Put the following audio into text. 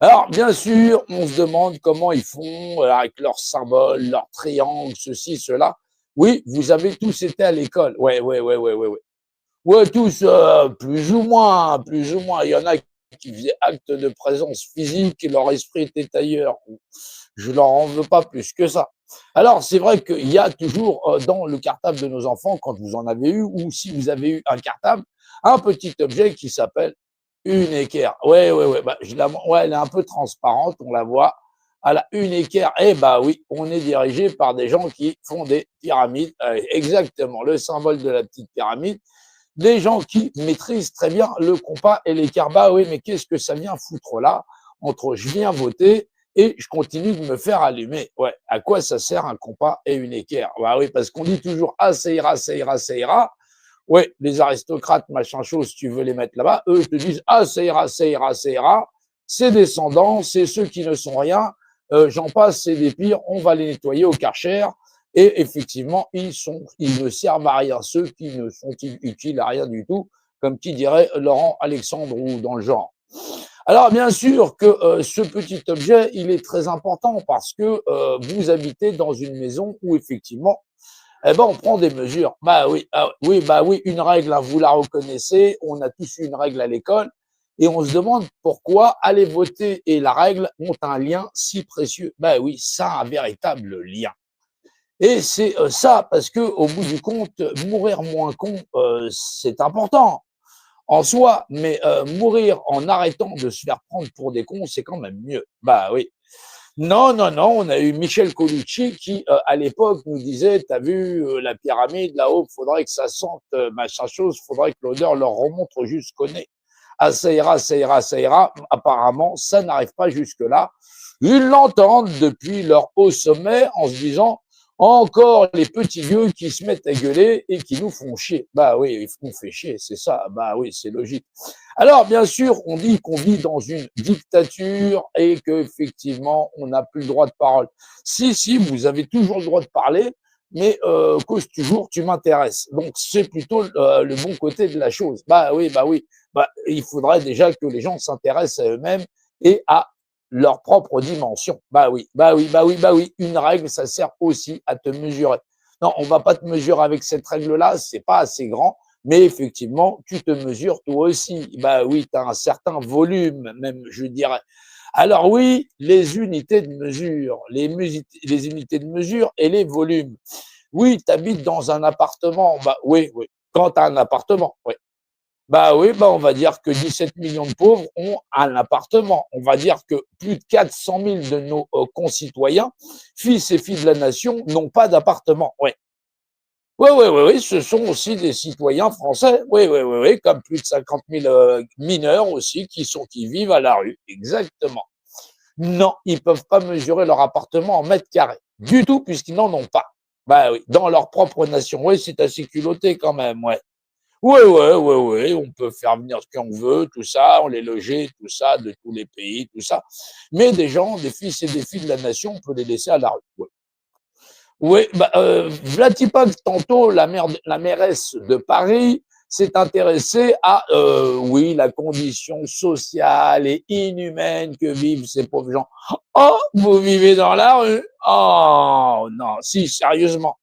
Alors, bien sûr, on se demande comment ils font avec leurs symboles, leurs triangles, ceci, cela. Oui, vous avez tous été à l'école. Ouais, ouais, ouais, ouais, ouais, ouais. Ouais, tous, plus ou moins, plus ou moins. Il y en a qui faisaient acte de présence physique et leur esprit était ailleurs. Je leur en veux pas plus que ça. Alors, c'est vrai qu'il y a toujours dans le cartable de nos enfants, quand vous en avez eu, ou si vous avez eu un cartable, un petit objet qui s'appelle une équerre. Ouais, ouais, ouais. Bah, ouais, elle est un peu transparente, on la voit. À la une équerre, eh bah oui, on est dirigé par des gens qui font des pyramides. Exactement, le symbole de la petite pyramide. Des gens qui maîtrisent très bien le compas et l'équerre. Bah oui, mais qu'est-ce que ça vient foutre là entre je viens voter et je continue de me faire allumer. Ouais, à quoi ça sert un compas et une équerre? Bah oui, parce qu'on dit toujours ah ça ira, ça ira, ça ira. Ouais, les aristocrates, machin chose, tu veux les mettre là-bas, eux te disent ah ça ira, ça ira, ça ira. Ces descendants, c'est ceux qui ne sont rien. J'en passe, c'est des pires. On va les nettoyer au Karcher. Et effectivement, ils ne servent à rien. Ceux qui ne sont utiles à rien du tout, comme qui dirait Laurent Alexandre ou dans le genre. Alors bien sûr que ce petit objet, il est très important parce que vous habitez dans une maison où effectivement, eh ben on prend des mesures. Bah oui, ah, oui, bah oui, une règle, hein, vous la reconnaissez. On a tous eu une règle à l'école et on se demande pourquoi aller voter et la règle ont un lien si précieux. Bah oui, ça a un véritable lien. Et c'est ça parce que au bout du compte, mourir moins con, c'est important en soi, mais mourir en arrêtant de se faire prendre pour des cons, c'est quand même mieux. Bah oui. Non, non, non, on a eu Michel Colucci qui, à l'époque, nous disait, t'as vu la pyramide là-haut, faudrait que ça sente machin chose, faudrait que l'odeur leur remonte jusqu'au nez. Ah, ça ira, ça ira, ça ira. Apparemment, ça n'arrive pas jusque-là. Ils l'entendent depuis leur haut sommet en se disant, encore les petits gueux qui se mettent à gueuler et qui nous font chier. Bah oui, ils nous fait chier, c'est ça. Bah oui, c'est logique. Alors, bien sûr, on dit qu'on vit dans une dictature et qu'effectivement, on n'a plus le droit de parole. Si, si, vous avez toujours le droit de parler, mais cause toujours, tu m'intéresses. Donc, c'est plutôt le bon côté de la chose. Bah oui, bah oui. Bah, il faudrait déjà que les gens s'intéressent à eux-mêmes et à leur propre dimension. Bah oui, bah oui, bah oui, bah oui. Une règle, ça sert aussi à te mesurer. Non, on va pas te mesurer avec cette règle-là, c'est pas assez grand, mais effectivement, tu te mesures toi aussi. Bah oui, tu as un certain volume, même, je dirais. Alors oui, les unités de mesure, les unités de mesure et les volumes. Oui, tu habites dans un appartement. Bah oui, oui. Quand tu as un appartement, oui. Bah oui, bah on va dire que 17 millions de pauvres ont un appartement. On va dire que plus de 400 000 de nos concitoyens, fils et filles de la nation, n'ont pas d'appartement. Oui. Oui, oui, oui, oui, ce sont aussi des citoyens français. Oui, oui, oui, oui, comme plus de 50 000 mineurs aussi qui vivent à la rue. Exactement. Non, ils peuvent pas mesurer leur appartement en mètres carrés. Du tout, puisqu'ils n'en ont pas. Bah oui, dans leur propre nation. Oui, c'est assez culotté quand même, ouais. Oui, oui, oui, oui, on peut faire venir ce qu'on veut, tout ça, on les loger, tout ça, de tous les pays, tout ça. Mais des gens, des fils et des filles de la nation, on peut les laisser à la rue. Ouais. Oui, bah, Vlatipak, tantôt, la mairesse de Paris, s'est intéressée à, oui, la condition sociale et inhumaine que vivent ces pauvres gens. Oh, vous vivez dans la rue? Oh, non, si, sérieusement.